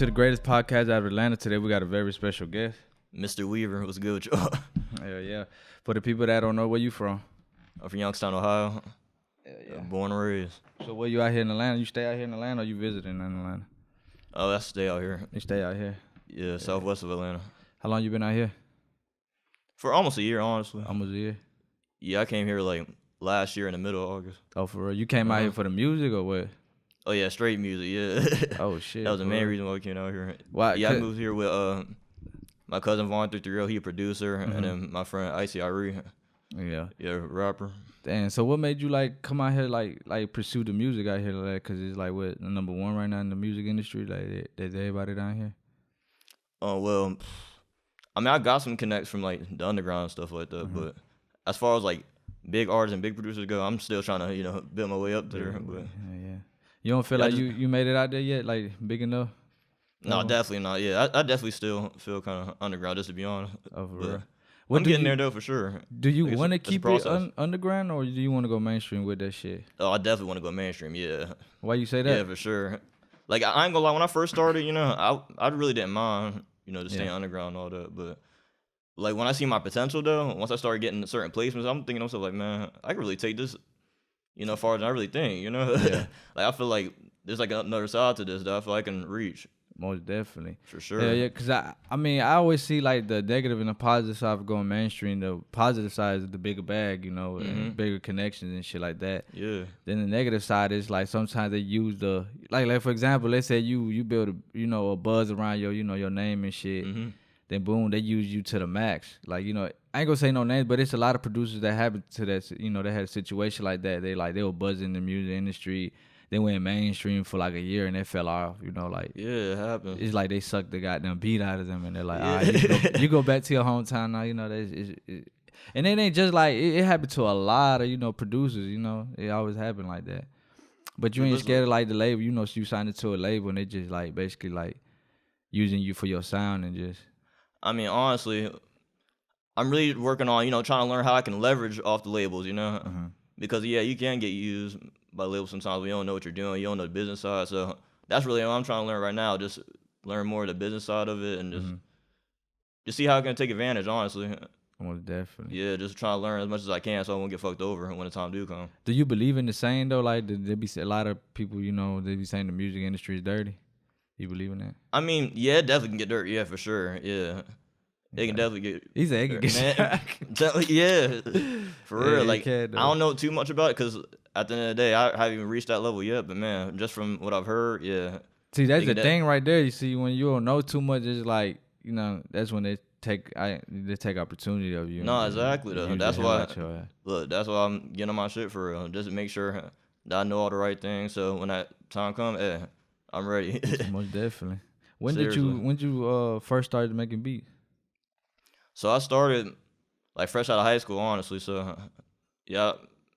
to the greatest podcast out of Atlanta. Today we got a very special guest. Mr. Weaver, what's good with y'all? Hell yeah. For the people that don't know, where you from? I'm from Youngstown, Ohio. Hell yeah. Born and raised. So where you out here in Atlanta? You stay out here in Atlanta or you visiting in Atlanta? Oh, that's stay out here. You stay out here? Yeah, southwest of Atlanta. How long you been out here? For almost a year, honestly. Almost a year. Yeah, I came here like last year in the middle of August. Oh, for real? You came out here for the music or what? Oh yeah, straight music, yeah. Oh shit. That was the main reason why we came out here. Why? Yeah, I moved here with my cousin Vaughn 330, he a producer, Mm-hmm. and then my friend Icy Irie. Yeah. Yeah, rapper. Damn. So what made you like come out here like pursue the music out here like? Cause it's like what number one right now in the music industry. Like there's everybody down here. Oh well, I mean I got some connects from like the underground and stuff like that, Mm-hmm. but as far as like big artists and big producers go, I'm still trying to build my way up there. But Yeah. You don't feel Yeah, like you made it out there yet? Like big enough? no, definitely not. Yeah, I definitely still feel kind of underground, just to be honest. Oh, for But real. I'm getting there though for sure. Do you Like, want to it's a keep it process. underground or do you want to go mainstream with that shit? Oh, I definitely want to go mainstream. Yeah, Why you say that? yeah, for sure. Like I ain't gonna lie, when I first started, I really didn't mind, just staying Yeah. underground and all that. But like when I see my potential though, once I started getting certain placements, I'm thinking to myself like, man, I can really take this, farther than I really think. Yeah. Like I feel like there's like another side to this that I feel I can reach Most definitely. for sure. Yeah, because I mean, I always see like the negative and the positive side of going mainstream. The positive side is the bigger bag, and bigger connections and shit like that. Yeah. Then the negative side is like sometimes they use the like for example, let's say you build a buzz around your name and shit. Mhm. Then boom, they use you to the max. Like I ain't gonna say no names, but it's a lot of producers that happen to that. They had a situation like that. They were buzzing in the music industry. They went mainstream for like a year and they fell off. Like Yeah, it happens. it's like they sucked the goddamn beat out of them and they're like, Yeah. all right, you go back to your hometown now. And it ain't just like it happened to a lot of producers. It always happened like that. But you ain't scared of like the label. So you signed it to a label and they just like basically like using you for your sound and just. I mean, honestly, I'm really working on, trying to learn how I can leverage off the labels, Because, yeah, you can get used by labels sometimes when you don't know what you're doing. You don't know the business side. So that's really what I'm trying to learn right now. Just learn more of the business side of it and just see how I can take advantage, honestly. Most definitely. Yeah, just try to learn as much as I can so I won't get fucked over when the time do come. Do you believe in the saying, though? Like, there be a lot of people, they be saying the music industry is dirty. You believe in that? I mean, yeah, it definitely can get dirty. Yeah, for sure. Yeah. It can definitely get. He said it can get Man, yeah, for real. it Like I can, though. don't know too much about it because at the end of the day, I haven't even reached that level yet. But man, just from what I've heard, yeah. See, that's the They- thing right there. You see, when you don't know too much, it's like, that's when they take opportunity of you. No, and exactly, though. use That's the hell why- out your ass. Look, that's why I'm getting on my shit for real, just to make sure that I know all the right things. So when that time comes, I'm ready. Most definitely. When Seriously. did you first started making beats? So I started like fresh out of high school, honestly. So yeah,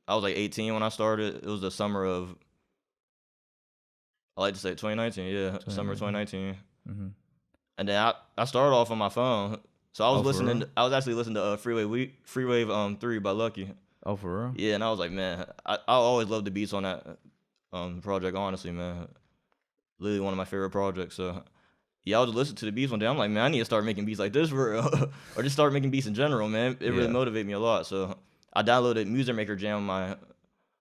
I was like 18 when I started. It was the summer of, I like to say 2019. Yeah, summer 2019. Mm-hmm. And then I started off on my phone. So I was Oh, for listening. real? I was actually listening to Freewave 3 by Lucky. Oh, for real? Yeah, and I was like, man, I always loved the beats on that project. Honestly, man, literally one of my favorite projects. So yeah, I was listening to the beats one day. I'm like, man, I need to start making beats like this for real, or just start making beats in general, man. It really Yeah. motivated me a lot. So I downloaded Music Maker Jam on my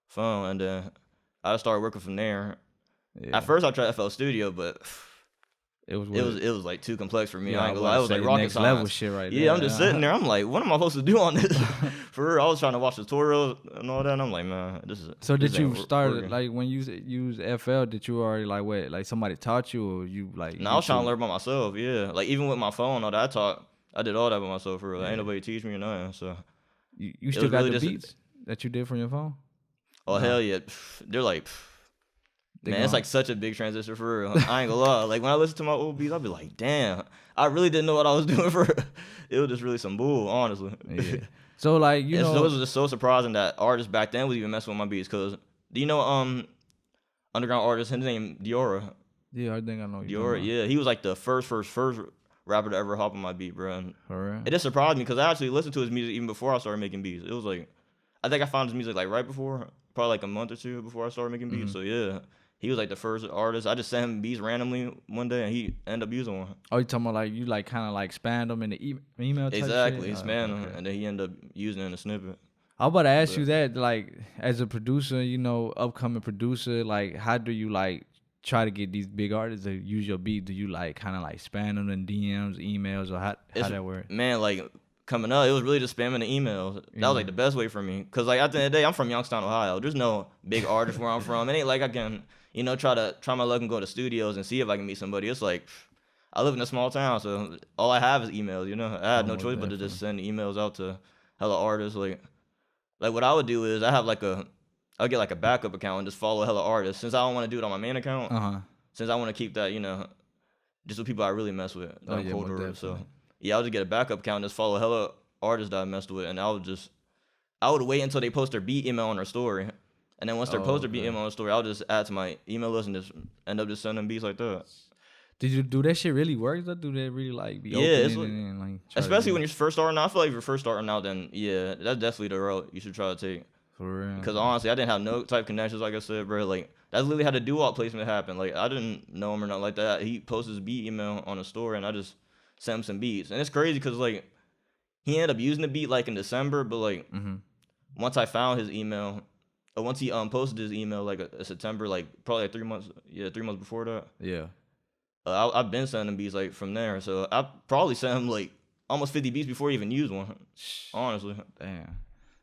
phone, and then I started working from there. Yeah. At first, I tried FL Studio, but it was it was like too complex for me. Yeah, I ain't gonna lie. It was like rocket next science. level shit right there. Yeah, I'm just sitting there. I'm like, what am I supposed to do on this? For real, I was trying to watch tutorials and all that, and I'm like, man, this is. So this did you ain't start working. like when you use FL? Did you already like what? Like somebody taught you, or you like? No, I was trying to YouTube? learn by myself. Yeah, like even with my phone, all that I did all that by myself. For real, Yeah. ain't nobody teach me or nothing. So, You still was got really the just a- beats that you did from your phone? oh Nah. hell yeah, they're like. They Man, it's gone. like such a big transition for real. I ain't gonna lie. Like when I listen to my old beats, I'll be like, damn, I really didn't know what I was doing for real. It was just really some bull, honestly. Yeah. So like It was just so surprising that artists back then was even messing with my beats. Cause do you know underground artist? His name Diora. Yeah, I think I know. You Diora, yeah, he was like the first rapper to ever hop on my beat, bro. And For real? it just surprised me because I actually listened to his music even before I started making beats. It was like, I think I found his music like right before, probably like a month or two before I started making beats. So yeah, He was like the first artist. I just sent him beats randomly one day, and he ended up using one. Oh, you talking about like you like kind of like spam them in the email type Exactly, shit? he spammed him, and then he ended up using it in a snippet. I was about to ask you that, like, as a producer, you know, upcoming producer, like, how do you like try to get these big artists to use your beat? Do you like kind of like spam them in DMs, emails, or how that work? Man, like coming up, it was really just spamming the emails. That was like the best way for me, cause like at the end of the day, I'm from Youngstown, Ohio. There's no big artist where I'm from. It ain't like I can, you know, try my luck and go to studios and see if I can meet somebody. It's like I live in a small town, so all I have is emails. You know, I had no choice but to just send emails out to hella artists. Like what I would do is I'll get like a backup account and just follow hella artists. Since I don't want to do it on my main account, since I want to keep that, you know, just with people I really mess with, that I'm cold with. So yeah, I'll just get a backup account and just follow hella artists that I messed with, and I would wait until they post their beat email on their story, and then once they post their beat email on their story, I'll just add to my email list and just end up just sending beats like that. Did you do that shit really work though? Do they really like be open and like especially when you're first starting out? I feel like if you're first starting out, then yeah, that's definitely the route you should try to take. For real. Because honestly, I didn't have no type connections, like I said, bro. Like that's literally how the Duwap placement happened. Like I didn't know him or nothing like that. He posted his beat email on the story, and I just sent him some beats. And it's crazy because like he ended up using the beat like in December, but like once I found his email, or once he posted his email like a September, like probably like 3 months, 3 months before that. Yeah. I've been sending him beats like from there, so I probably sent him like almost 50 beats before he even used one. Honestly, damn,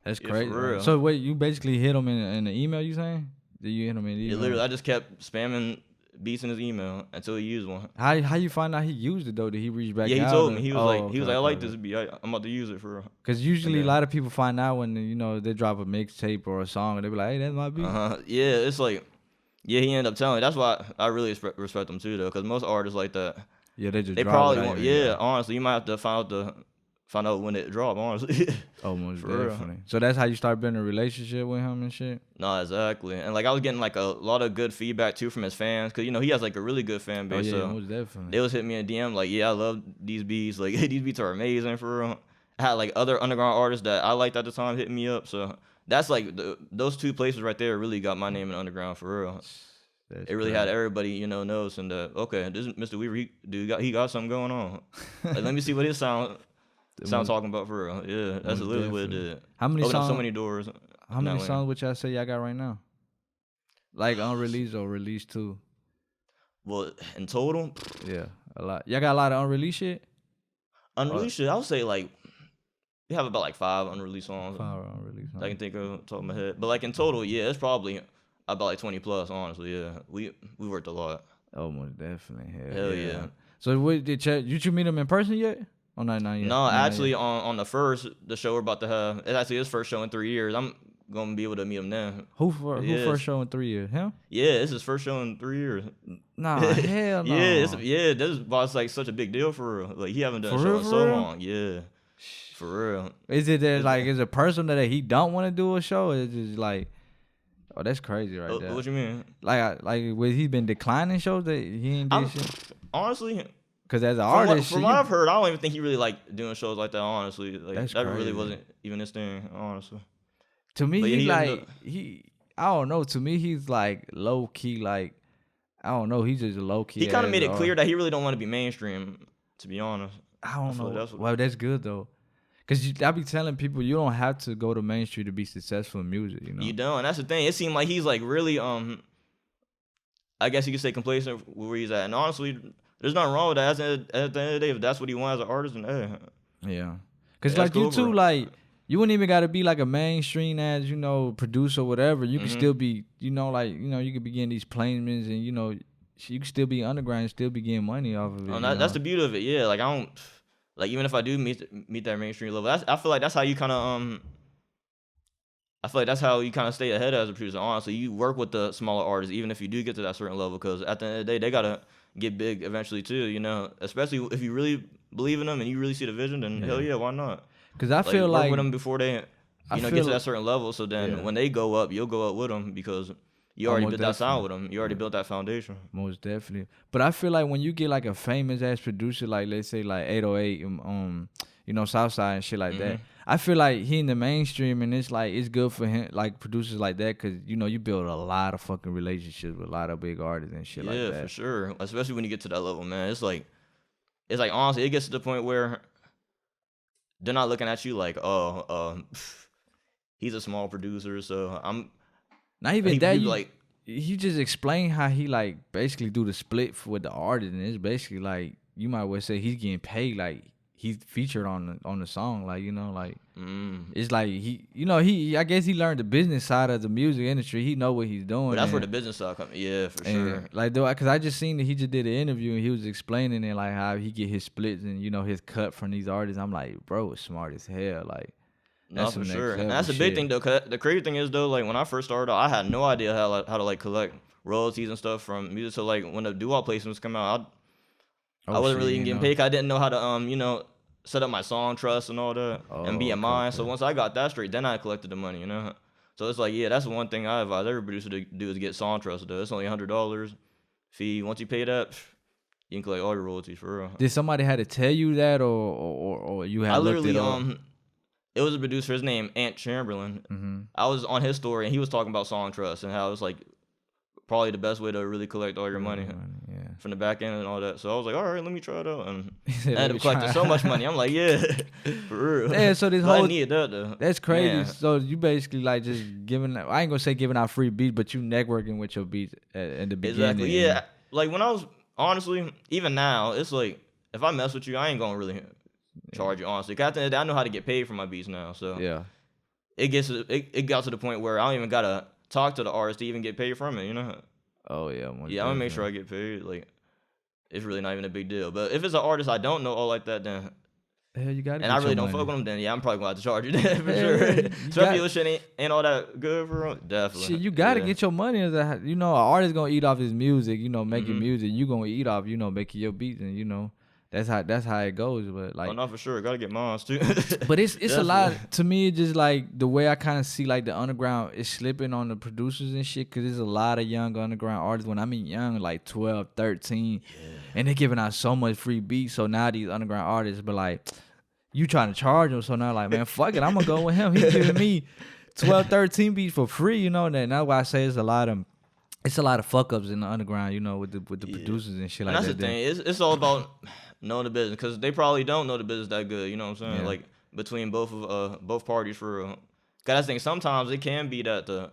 that's crazy. For real. So wait, you basically hit him in the email? You saying? Did you hit him in the email? Yeah, literally, I just kept spamming beats in his email until he used one. How you find out he used it though? Did he reach back? Yeah, he out told me. He was like, I like okay. this beat. I'm about to use it for real. Because usually a lot of people find out when you know they drop a mixtape or a song and they be like, hey, that's my beat. Yeah, it's like. Yeah, he ended up telling me. That's why I really respect him too, though, because most artists like that. Yeah, they probably won't. Yeah, honestly, you might have to find out when it dropped. Honestly. Oh, most definitely. So that's how you start building a relationship with him and shit. No, exactly, and like I was getting like a lot of good feedback too from his fans, because you know he has like a really good fan base. Oh, yeah, so most definitely. They was hitting me in DM like, yeah, I love these beats. Like these beats are amazing for real. I had like other underground artists that I liked at the time hitting me up. So that's like those two places right there really got my name in the underground for real. It really had everybody, you know, noticing that, okay, this is Mr. Weaver, he got something going on. Like, let me see what his sound talking about for real. Yeah, that's literally what it did. How many songs? So many doors. How many songs would y'all say y'all got right now? Like unreleased or released too? Well, in total? Yeah, a lot. Y'all got a lot of unreleased shit? Unreleased shit, I would say like, we have about like 5 unreleased songs. 5 unreleased songs. I can think of off the top of my head. But like in total, yeah, it's probably about like 20 plus, honestly. Yeah, we worked a lot. Oh, most definitely. Hell yeah. So what did you meet him in person yet? Oh, not yet. No, actually on the show we're about to have, it's actually his first show in 3 years. I'm gonna be able to meet him then. Who first show in 3 years? Him? Yeah, it's his first show in 3 years. Nah, hell no. Yeah, this was like such a big deal for real. Like he haven't done a show in so long. Yeah, for real. Is it that like is it personal that he don't want to do a show? Or is it just like, oh, that's crazy right there. What you mean? Like was he been declining shows that he ain't did shit? Honestly, because as an artist, from what I've heard, I don't even think he really liked doing shows like that. Honestly, like that's that crazy. Really wasn't even his thing. Honestly, to me, I don't know. To me, he's like low key. Like I don't know. He's just low key. He kind of made it clear that he really don't want to be mainstream. To be honest, I don't know. Well, that's good though. Cause I be telling people you don't have to go to mainstream to be successful in music, you know. You don't. That's the thing. It seemed like he's like really I guess you could say complacent where he's at. And honestly, there's nothing wrong with that. At the end of the day, if that's what he wants as an artist, then yeah. Cause like you too, like you wouldn't even gotta be like a mainstream as, you know, producer or whatever. You could still be, you know, like, you know, you could be getting these placements and, you know, you could still be underground and still be getting money off of it. That's the beauty of it, yeah. Like I don't like even if I do meet that mainstream level, I feel like that's how you kind of I feel like that's how you kind of stay ahead as a producer. Honestly, you work with the smaller artists, even if you do get to that certain level, because at the end of the day, they gotta get big eventually too. You know, especially if you really believe in them and you really see the vision, then hell yeah, why not? Because I feel like work with them before they, get to that certain level. So then when they go up, you'll go up with them because you already built that sound with them. You already built that foundation. Most definitely. But I feel like when you get like a famous ass producer, like let's say like 808, you you know, Southside and shit like that. Mm-hmm. I feel like he in the mainstream, and it's like it's good for him, like producers like that, cause you know you build a lot of fucking relationships with a lot of big artists and shit like that. Yeah, for sure. Especially when you get to that level, man. It's like honestly, it gets to the point where they're not looking at you like, he's a small producer, so I'm. Not even he, that. he You like he just explained how he like basically do the split with the artist, and it's basically like you might well say he's getting paid like he's featured on the song, like you know, like it's like he I guess he learned the business side of the music industry. He know what he's doing. But that's where the business side comes. Yeah, for sure. Like though, cause I just seen that he just did an interview and he was explaining it like how he get his splits and you know his cut from these artists. I'm like, bro, it's smart as hell. Like. No, That's for some sure. next And level that's the big shit. thing though. 'Cause the crazy thing is though, like when I first started, I had no idea how to like collect royalties and stuff from music. So like when the Duwap placements come out, I wasn't really even getting paid. 'Cause I didn't know how to set up my song trust and all that and BMI. So once I got that straight, then I collected the money. So it's like, yeah, that's the one thing I advise every producer to do is get song trust. Though it's only $100 fee. Once you pay that, you can collect all your royalties for real. Did somebody had to tell you that or you had I looked literally it up? It was a producer, his name Ant Chamberlain. Mm-hmm. I was on his story and he was talking about song trust and how it was like probably the best way to really collect all your money from the back end and all that. So I was like, all right, let me try it out. And I ended up collecting so much money. I'm like, yeah, for real. Yeah, so this I whole needed that though. that's crazy. Yeah. So you basically like just giving. I ain't gonna say giving out free beats, but you networking with your beats at the beginning. Exactly. Yeah. Like when I was honestly, even now, it's like if I mess with you, I ain't gonna really charge you honestly. 'Cause at the end of the day, I know how to get paid for my beats now. So Yeah. it got to the point where I don't even gotta talk to the artist to even get paid from it. Oh yeah. Yeah, I'm gonna make sure I get paid. Like it's really not even a big deal. But if it's an artist I don't know all like that, then Hell, you got. and I really don't fuck with them, then yeah, I'm probably gonna have to charge you that for sure. Especially if shit ain't all that good for reim. Definitely. Shit, you gotta get your money. As a, you know, an artist gonna eat off his music. You know, making music. You gonna eat off. You know, making your beats, and you know, that's how it goes. But like, oh no, for sure, gotta get mine too. but it's a lot to me. It's just like the way I kind of see like the underground is slipping on the producers and shit. Cause there's a lot of young underground artists. When I mean young, like 12, 13, and they're giving out so much free beats. So now these underground artists, but like. You trying to charge him, so now like, man, fuck it, I'm gonna go with him. He's giving me 12, 13 beats for free, you know. And that's why I say it's a lot of fuck ups in the underground, you know, with the producers and shit like that. That's the thing. It's all about knowing the business because they probably don't know the business that good. You know what I'm saying? Yeah. Like between both parties for real. 'Cause that's the thing. Sometimes it can be that the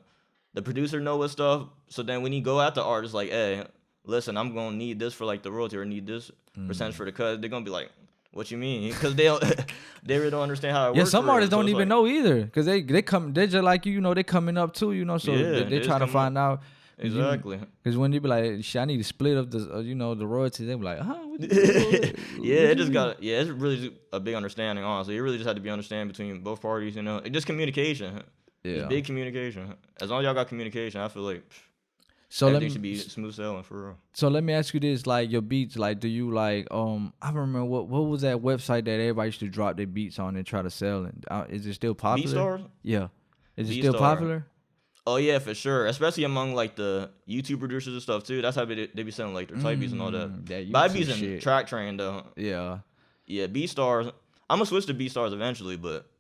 producer know what stuff. So then when you go at the artist, like, hey, listen, I'm gonna need this for like the royalty or need this percentage for the cut. They're gonna be like. What you mean? Because they really don't understand how it works. Yeah, some artists so don't even like, know either. Because they're just like you know, they coming up too, you know. So they trying to find out. Exactly. Because when they be like, shit, I need to split up the the royalties. They be like, huh? It's really just a big understanding. Honestly, it really just had to be understanding between both parties. You know, just communication. Yeah. It's big communication. As long as y'all got communication, I feel like. So everything should be smooth sailing for real. So let me ask you this: like your beats, like do you like? I remember what was that website that everybody used to drop their beats on and try to sell it? Is it still popular? BeatStars? Yeah, is it BeatStar. still popular? Oh yeah, for sure. Especially among like the YouTube producers and stuff too. That's how they be selling like their type beats and all that. But I be using Track Train though. Yeah. Yeah, BeatStars. I'm gonna switch to BeatStars eventually, but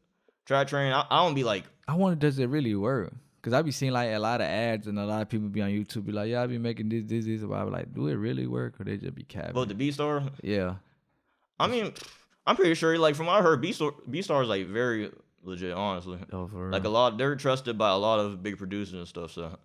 Track Train, I don't be like. I wonder, does it really work? Cause I be seeing like a lot of ads and a lot of people be on YouTube be like, yeah, I be making this. But I be like, do it really work or they just be capping? Well, the BeatStar. Yeah. I mean, I'm pretty sure. Like from what I heard, BeatStar is like very legit. Honestly, Oh, for real. like they're trusted by a lot of big producers and stuff. So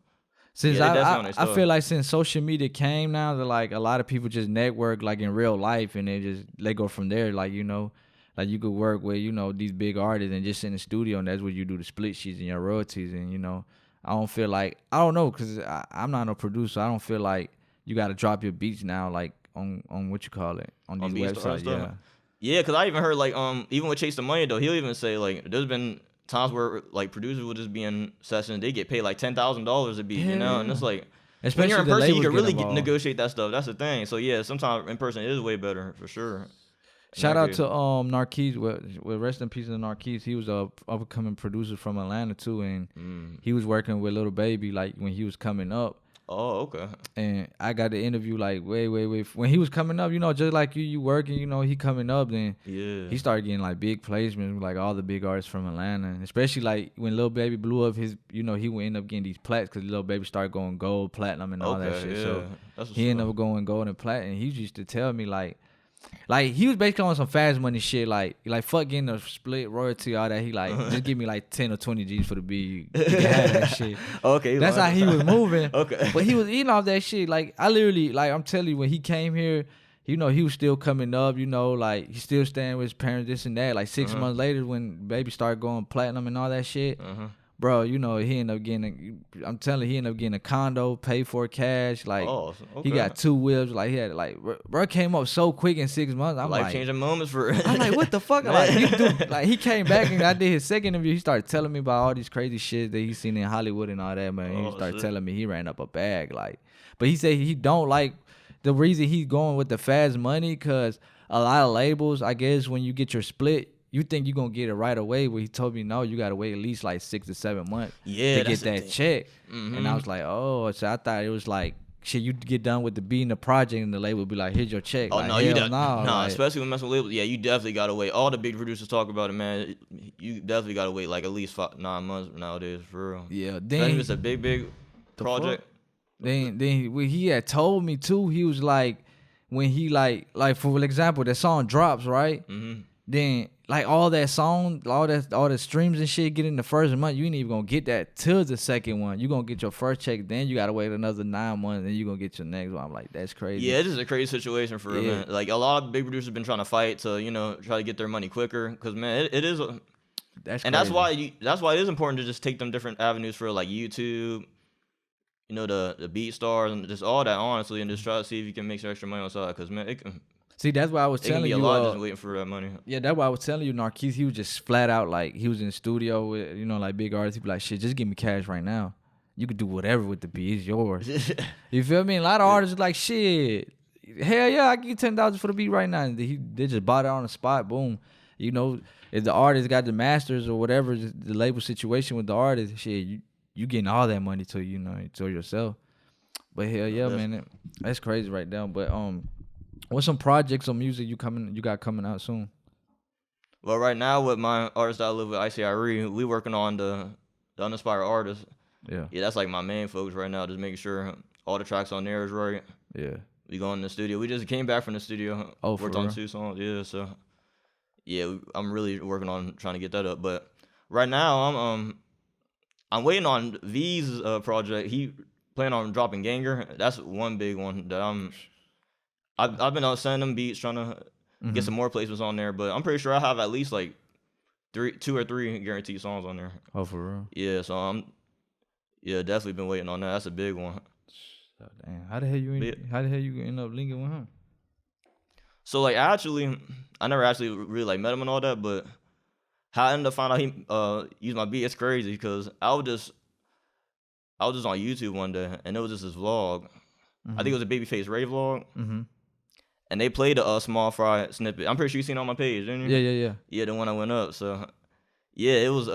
since yeah, I feel like since social media came now, that like a lot of people just network like in real life and they go from there. Like you know. Like you could work with, you know, these big artists and just in the studio, and that's where you do the split sheets and your royalties. And you know, I don't feel like I don't know because I'm not a producer. I don't feel like you got to drop your beats now, like on what you call it on these websites. Yeah, yeah. Because I even heard like even with Chase the Money though, he'll even say like there's been times where like producers will just be in sessions, they get paid like $10,000 a beat, you know, and it's like. Especially when you're in person, you can really negotiate that stuff. That's the thing. So yeah, sometimes in person is way better for sure. Shout out to Narquise. Well, rest in peace to Narquise. He was a upcoming producer from Atlanta too, and he was working with Lil Baby like when he was coming up. Oh, okay. And I got the interview like way when he was coming up, you know, just like you working, you know, he coming up, then Yeah. he started getting like big placements with like all the big artists from Atlanta, and especially like when Lil Baby blew up his, you know, he would end up getting these plats because Lil Baby started going gold, platinum, and all that shit. Yeah. So That's what's he ended up. up going gold and platinum. He used to tell me like he was basically on some fast money shit, like fuck getting a split royalty, all that. He like just give me like 10 or 20 G's for the beat. You can have that shit. Okay. That's how he was moving. Okay. But he was eating off that shit. Like I literally, like I'm telling you, when he came here, you know, he was still coming up. You know, like he still staying with his parents, this and that. Like 6 months later, when Baby started going platinum and all that shit. Bro, you know, he ended up getting, I'm telling you, he ended up getting a condo, paid for cash. Like, he got 2 wheels. Like, he had, like, bro came up so quick in 6 months. I'm like, life-changing moments for I'm like, what the fuck? Like, he came back and I did his second interview. He started telling me about all these crazy shit that he seen in Hollywood and all that, man. He started telling me he ran up a bag. Like, but he said he don't like, the reason he's going with the fast money, because a lot of labels, I guess, when you get your split, you think you're going to get it right away, but he told me, no, you got to wait at least like 6 to 7 months to get that check. And I was like, oh, so I thought it was like, shit, you get done with the beat and the project and the label would be like, here's your check. Oh, like, no, you like, especially when messing with labels. Yeah, you definitely got to wait. All the big producers talk about it, man. You definitely got to wait like at least 9 months nowadays, for real. Yeah, Especially then if it's a big project. Then when he had told me too, he was like, when he like for example, the song drops, right? Then like all that song, all the streams and shit get in the first month, you ain't even gonna get that till the second one. You gonna get your first check, then you gotta wait another 9 months, then you gonna get your next one. I'm like, that's crazy. Yeah, it is a crazy situation for real, man. Like a lot of big producers have been trying to fight to, you know, try to get their money quicker, because man, it is that's and crazy. that's why it is important to just take them different avenues for like YouTube, you know, the beat stars and just all that, honestly, and just try to see if you can make some extra money on the side, because man, it can that's why I was telling be you. A lot just waiting for that money. Yeah, that's why I was telling you, Narquise, he was just flat out like, he was in the studio with, you know, like big artists. He'd be like, shit, just give me cash right now. You could do whatever with the beat. It's yours. You feel me? A lot of artists like, shit, hell yeah, I give you $10 for the beat right now. And they just bought it on the spot. Boom. You know, if the artist got the masters or whatever, the label situation with the artist, shit, you getting all that money to, you know, to yourself. But hell yeah, man, that's crazy right now. But what's some projects or music you got coming out soon? Well, right now with my artist that I live with, ICIRE, we working on the uninspired artist. Yeah, that's like my main focus right now, just making sure all the tracks on there is right. Yeah, we going in the studio. We just came back from the studio. Oh, worked on 2 songs. Yeah, so yeah, I'm really working on trying to get that up. But right now, I'm waiting on V's project. He planning on dropping Ganger. That's one big one that I've been sending them beats, trying to get some more placements on there, but I'm pretty sure I have at least like 2 or 3 guaranteed songs on there. Oh, for real? Yeah, so I'm definitely been waiting on that. That's a big one. So, damn, how the hell you end up linking with him? So like I never actually really like met him and all that, but how I ended up finding out he used my beat, it's crazy, because I was just on YouTube one day and it was just this vlog. I think it was a Babyface Ray vlog. And they played a Small Fry snippet. I'm pretty sure you seen it on my page, didn't you? Yeah. Yeah, the one I went up. So, yeah, it was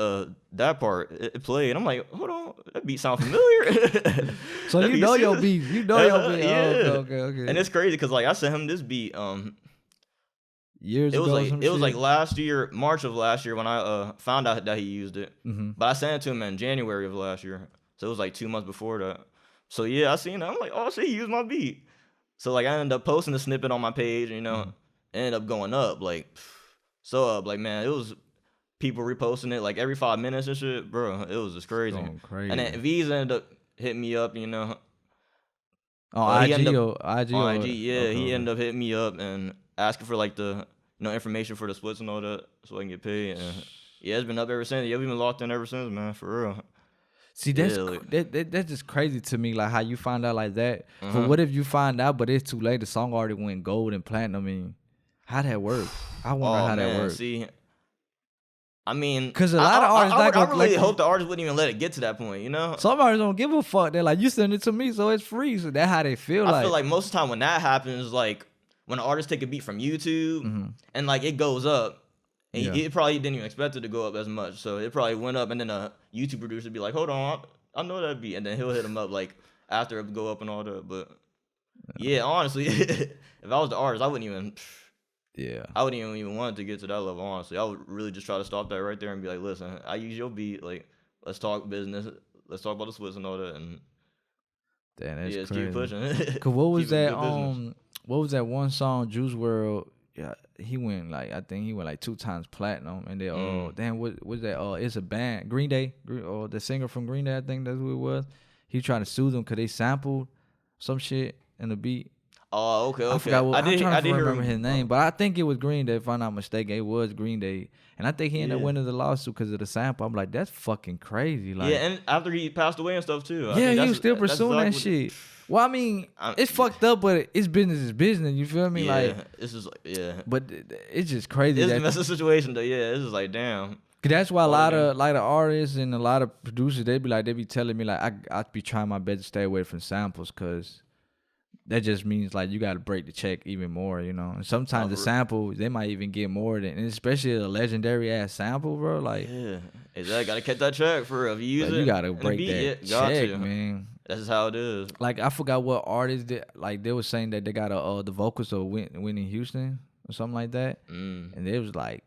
that part. It played. I'm like, hold on, that beat sound familiar. So you know your beat. You know your beat. Yeah. Oh, okay. And it's crazy because like I sent him this beat. Years it was ago. it was like last year, March of last year when I found out that he used it. But I sent it to him in January of last year. So it was like 2 months before that. So yeah, I seen it. I'm like, oh shit, he used my beat. So like I ended up posting a snippet on my page, you know, ended up going up like like man, it was people reposting it like every 5 minutes and shit, bro. It was just crazy. And then V's ended up hitting me up, you know. Oh, IG. On IG, yeah. He ended up hitting me up and asking for like the information for the splits and all that so I can get paid. And yeah, it's been up ever since. Yeah, we've been locked in ever since, man, for real. See, that's just crazy to me, like how you find out like that. But what if you find out, but it's too late? The song already went gold and platinum. I mean, how that work? I wonder how that works. See, I mean, because a lot of artists, I really hope the artist wouldn't even let it get to that point, you know? Some artists don't give a fuck. They're like, you send it to me, so it's free. So that's how they feel. I feel like most of the time when that happens, like when an artist take a beat from YouTube and like it goes up. And it probably didn't even expect it to go up as much. So it probably went up, and then a YouTube producer would be like, hold on, I know that beat. And then he'll hit him up like after it go up and all that. But yeah, honestly, if I was the artist, I wouldn't even. Yeah. I wouldn't even want it to get to that level. Honestly, I would really just try to stop that right there and be like, listen, I use your beat. Like, let's talk business. Let's talk about the Swiss and all that. And damn, that's just crazy. keep pushing. Cause what was Keep it that? good business. What was that one song? Juice World. Yeah, he went like I think he went like 2 times platinum. And they damn, what was that? It's a band, Green Day. Or the singer from Green Day, I think that's who it was. He trying to sue them because they sampled some shit in the beat. Oh, okay. I forgot what, I'm trying to remember his him. name, but I think it was Green Day, if I'm not mistaken. It was Green Day. And I think he ended up winning the lawsuit because of the sample. I'm like, that's fucking crazy. Like, yeah, and after he passed away and stuff too. Yeah, he was still pursuing that shit. Well, I mean, it's fucked up, but it's business is business. You feel me? Yeah, like, it's just like, But it's just crazy. It's a messy situation though. Yeah, it's just like, damn. Cause that's why a lot of artists and a lot of producers, they be telling me like, I be trying my best to stay away from samples, cause that just means like you got to break the check even more, you know. And sometimes the sample, they might even get more than, and especially a legendary ass sample, bro. Like, yeah, exactly. Gotta catch that check for if you use it. You gotta break that check, man. That's just how it is. Like, I forgot what artist did. Like, they were saying that they got the vocals of Whitney Houston or something like that, and they was like,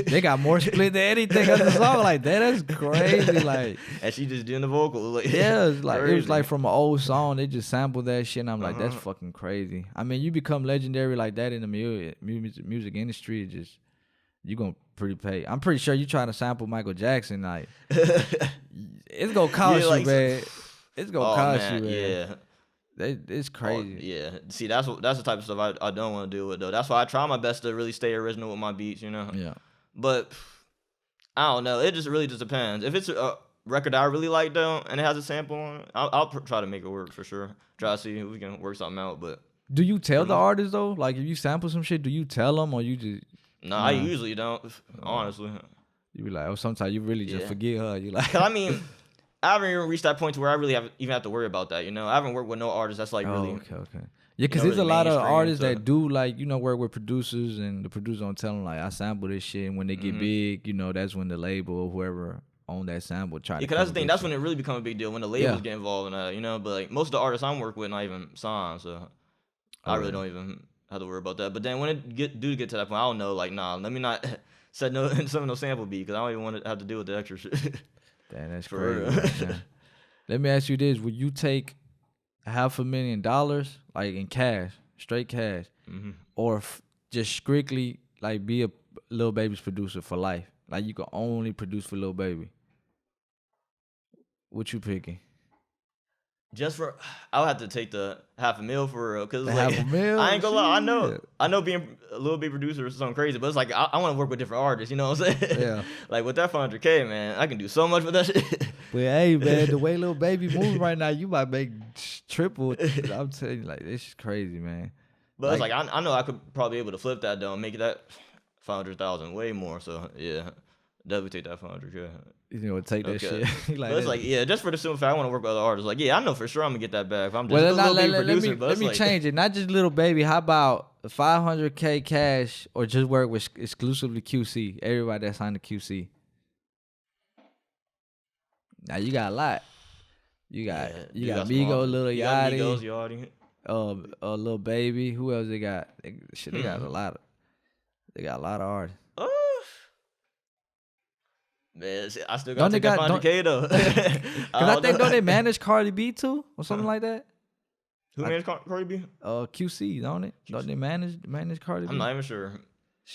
they got more split than anything on the song. Like, that's crazy. Like, and she just doing the vocals. Like, yeah, it was like from an old song. They just sampled that shit, and I'm like, that's fucking crazy. I mean, you become legendary like that in the music industry, you gonna pretty pay. I'm pretty sure you trying to sample Michael Jackson, like, it's gonna cost you, man. It's gonna cost you, man. Yeah. It's crazy. Yeah. See, that's the type of stuff I don't want to deal with, though. That's why I try my best to really stay original with my beats, you know? Yeah. But I don't know. It just really just depends. If it's a record I really like, though, and it has a sample on it, I'll try to make it work for sure. Try to see if we can work something out. But do you tell the artist, though? Like, if you sample some shit, do you tell them, or you just... No, I usually don't, honestly. You be like, sometimes you really just forget her. You like... Cause I mean... I haven't even reached that point to where I really have to worry about that, you know? I haven't worked with no artist that's like really... Okay. Yeah, because there's a lot of artists that do, like, you know, work with producers, and the producers don't tell them, like, I sample this shit, and when they get big, you know, that's when the label or whoever owned that sample try to... because that's the thing, that's when it really becomes a big deal, when the labels get involved in that, you know? But, like, most of the artists I'm working with not even signed, so I really don't even have to worry about that. But then when it get to that point, I don't know, like, nah, let me not set some of no sample beat, because I don't even want to have to deal with the extra shit. Damn, that's crazy. Right. Let me ask you this. Would you take $500,000, like, in cash, straight cash, or just strictly, like, be a Lil Baby's producer for life? Like, you can only produce for Lil Baby. What you picking? I'll have to take the $500,000 for real, because like, $500,000, I ain't gonna lie, I know being a Lil Baby producer is something crazy, but it's like I want to work with different artists, you know what I'm saying? Yeah. Like, with that $500K, man, I can do so much with that shit. But hey, man, the way Lil Baby moves right now, you might make triple. I'm telling you, like, this is crazy, man. But it's like I know I could probably be able to flip that though and make that 500,000 way more. So yeah, definitely take that 500K. You know, take that shit. Like, but it's like, yeah, just for the simple fact I want to work with other artists. Like, yeah, I know for sure I'm gonna get that back. If I'm just a Lil Baby producer, let me change it. Not just Lil Baby. How about $500K cash, or just work with exclusively QC? Everybody that's signed to QC. Now you got a lot. You got Migo, Lil Yachty, Lil Baby. Who else they got? They got a lot. They got a lot of artists. Man, I still got to take that 500K though. Because I think don't they manage Cardi B too, or something like that? Who managed Cardi B? QC, don't it? Don't they manage Cardi B? I'm not even sure.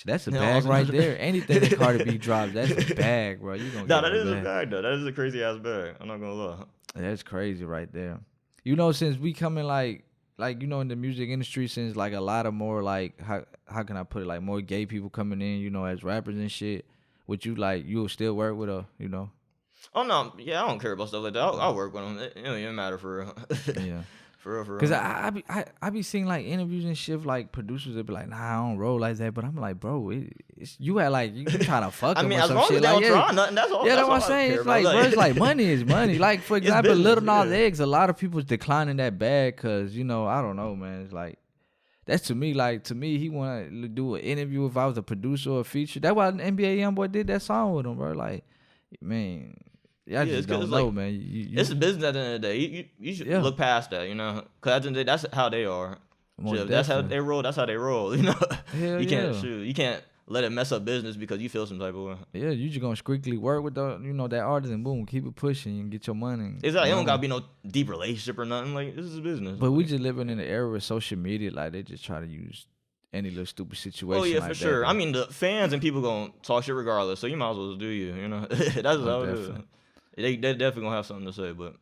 That's a bag right there. Anything that Cardi B drops, that's a bag, bro. You gonna that is a bag though. That is a crazy ass bag. I'm not gonna lie. That's crazy right there. You know, since we coming like you know, in the music industry, since like a lot of more like how can I put it, like more gay people coming in, you know, as rappers and shit. Would you like, you will still work with a, you know? Oh no, yeah, I don't care about stuff like that. I'll work with them. It don't even matter for real. Yeah. For real. Cause I be seeing like interviews and shit, like producers that be like, nah, I don't roll like that. But I'm like, bro, it's you had like, you trying to fuck them. I mean, or as some long shit. as they like, don't try nothing, that's all. Yeah, that's what I'm I saying. care It's like, about. bro, it's like money is money. Like, for example, business, Lil Nas X, a lot of people's declining that bag cause, you know, I don't know, man. It's like, that's to me, he want to do an interview if I was a producer or a feature. That's why NBA YoungBoy did that song with him, bro. Like, man, I just don't know, man. It's a business at the end of the day. You should look past that, you know, because at the end of the day, that's how they are. That's how they roll. That's how they roll. You know, you can't shoot. You can't let it mess up business because you feel some type of way. Yeah, you just gonna strictly work with the, that artist and boom, keep it pushing and get your money. Exactly. It don't gotta be no deep relationship or nothing. Like, this is business. But we just living in an era with social media, like they just try to use any little stupid situation. Oh yeah, like for sure. That. I mean, the fans and people gonna talk shit regardless, so you might as well just do you. You know, that's how it is. They definitely gonna have something to say, but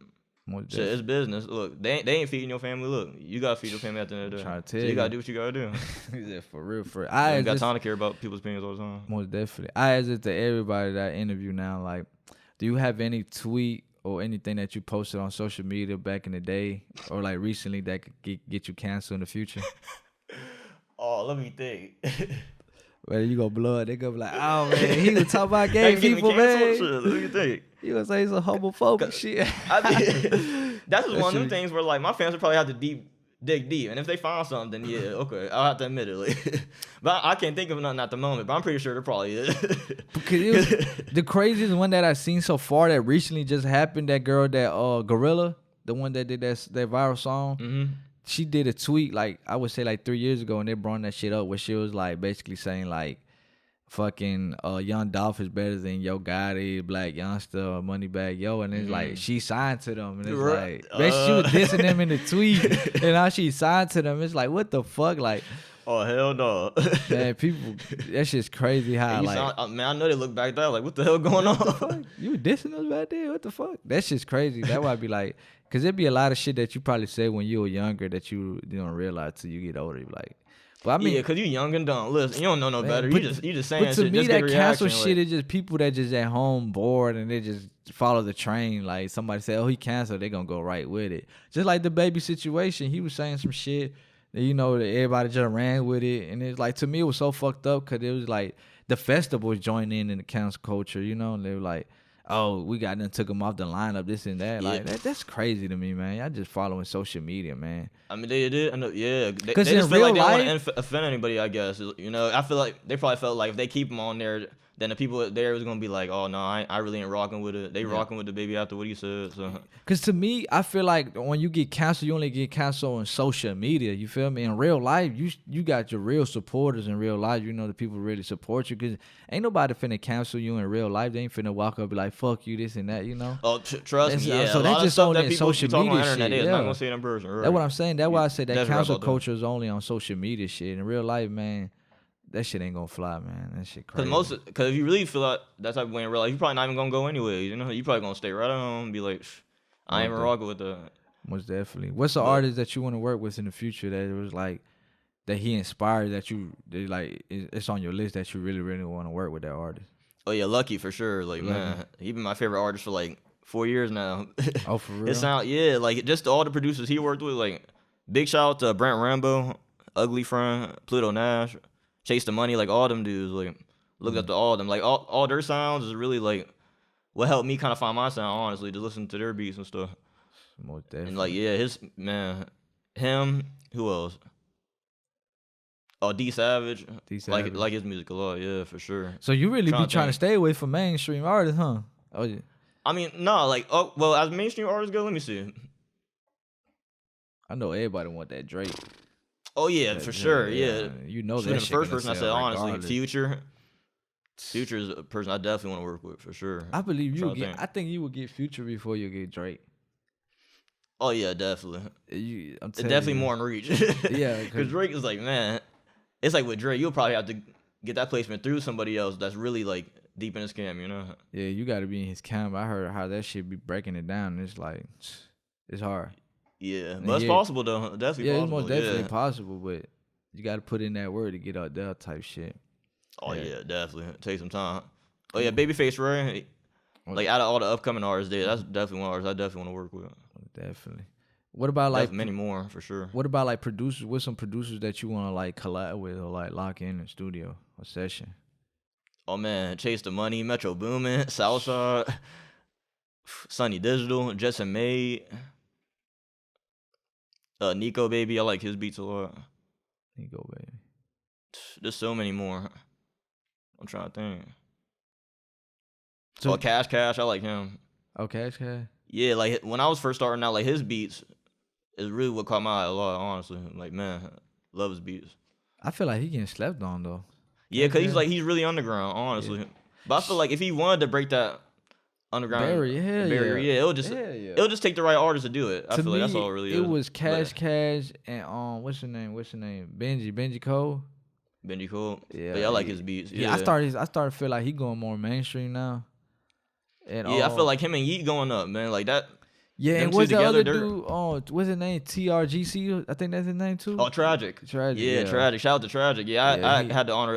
shit, it's business. Look, they ain't feeding your family. Look, you gotta feed your family at the end of the day. Trying to tell so you gotta do what you gotta do. Yeah, for real. I ain't got time to care about people's opinions all the time. Most definitely. I ask it to everybody that I interview now, like, do you have any tweet or anything that you posted on social media back in the day or like recently that could get you canceled in the future? Oh, let me think. Well, you gonna blow it. They gonna be like, oh man, he was talking about gay people, man. Let me think. You gonna say some homophobic shit? That's just one of them things where like my fans would probably have to dig deep, and if they find something, then yeah, okay, I'll have to admit it. Like, but I can't think of nothing at the moment. But I'm pretty sure there probably is. Because it was the craziest one that I've seen so far that recently just happened. That girl, that Gorilla, the one that did that viral song. Mm-hmm. She did a tweet, like, I would say like 3 years ago, and they brought that shit up where she was like basically saying like fucking Young Dolph is better than Yo Gotti, Black Youngster, or Moneybagg Yo, and it's like she signed to them, and it's like she was dissing them in the tweet, and now she signed to them. It's like, what the fuck, like. Oh hell no, man! People, that shit's crazy. How like, man, I know they look back there like, what the hell going on? You were dissing us back there? What the fuck? That shit's crazy. That why I be like, cause it'd be a lot of shit that you probably say when you were younger that you don't realize till you get older. You like, but I mean, yeah, cause you young and dumb. Listen, you don't know no better. You just saying but to shit. me, just that cancel reaction, shit is just people that just at home bored and they just follow the train. Like somebody say, oh, he canceled, they gonna go right with it. Just like the baby situation, he was saying some shit. You know, everybody just ran with it, and it's like, to me, it was so fucked up because it was like the festivals joined in the cancel culture, you know, and they were like, oh, we got them, took them off the lineup, this and that. Like that's crazy to me, man. Y'all just following social media, man. I mean, they did, yeah. They in just feel real like they life, don't want to offend anybody, I guess. You know, I feel like they probably felt like if they keep them on there, then the people there was gonna be like, oh no, I really ain't rocking with it. They rocking with the baby after what he said. So, cause to me, I feel like when you get canceled, you only get canceled on social media. You feel me? In real life, you got your real supporters in real life. You know, the people really support you. Cause ain't nobody finna cancel you in real life. They ain't finna walk up and be like, fuck you, this and that. You know? Oh, trust me. Yeah. So that's just on that social media on shit. Yeah. Not gonna say it in person. Right. That's what I'm saying. That's why I said that cancel right culture is only on social media shit. In real life, man, that shit ain't gonna fly, man. That shit crazy. Because if you really feel like that type of way in real life, you probably not even gonna go anyway. You know, you probably gonna stay right at home and be like, I ain't even rocking with that. Most definitely. What's the artist that you want to work with in the future that it was like that he inspired it's on your list that you really really want to work with that artist? Oh yeah, Lucky for sure. Like man, he been my favorite artist for like 4 years now. Oh, for real? Like just all the producers he worked with. Like big shout out to Brent Rambo, Ugly Friend, Pluto Nash. Chase the Money, like all them dudes, like looked up to all of them. Like all their sounds is really like what helped me kind of find my sound, honestly, to listen to their beats and stuff. Most definitely. And like him, who else? Oh, D Savage. Like his music a lot, yeah, for sure. So you really be trying to stay away from mainstream artists, huh? Oh yeah. I mean, no, like as mainstream artists go, let me see. I know everybody want that Drake. Oh yeah, for sure. Yeah, you know that. The first person I said, honestly, Future. Future is a person I definitely want to work with for sure. I believe you would get. I think you would get Future before you get Drake. Oh yeah, definitely. I'm definitely more in reach. Yeah, because Drake is like, man, it's like with Drake, you'll probably have to get that placement through somebody else that's really like deep in his camp, you know? Yeah, you got to be in his camp. I heard how that shit be breaking it down. It's like, it's hard. Yeah, but it's possible though. Definitely possible. Yeah, it's most definitely possible, but you got to put in that word to get out there type shit. Oh yeah, definitely. Take some time. Oh yeah, Babyface Ray. Like out of all the upcoming artists there, that's definitely one artist I definitely want to work with. Definitely. What about like many more for sure? What about like producers? What's some producers that you want to like collab with or like lock in the studio or session? Oh man, Chase the Money, Metro Boomin, Southside, Sunny Digital, Jetson Made. Nico Baby, I like his beats a lot. Nico Baby. There's so many more. I'm trying to think. So Cash, I like him. Oh, Cash Cash. Yeah, like when I was first starting out, like his beats is really what caught my eye a lot. Honestly, like man, love his beats. I feel like he getting slept on though. Yeah, Cash cause he's Cash. like he's really underground. Honestly, but I feel like if he wanted to break that underground Barry, hell barrier, yeah. yeah, Hell yeah. it'll just take the right artist to do it. I To feel like that's me, all it really it is. was Cash But Cash and what's your name? Benji Cole. Benji Cole, but yeah, Yeah, I like his beats. yeah. I started to feel like he going more mainstream now. And Yeah, I feel like him and Yeet going up, man. Like that. yeah, Them and two what's the together, other they're dude? Oh, what's his name? TRGC. I think that's his name too. tragic. Tragic. Yeah, tragic. Shout out to Tragic. Yeah, Yeah, I had the honor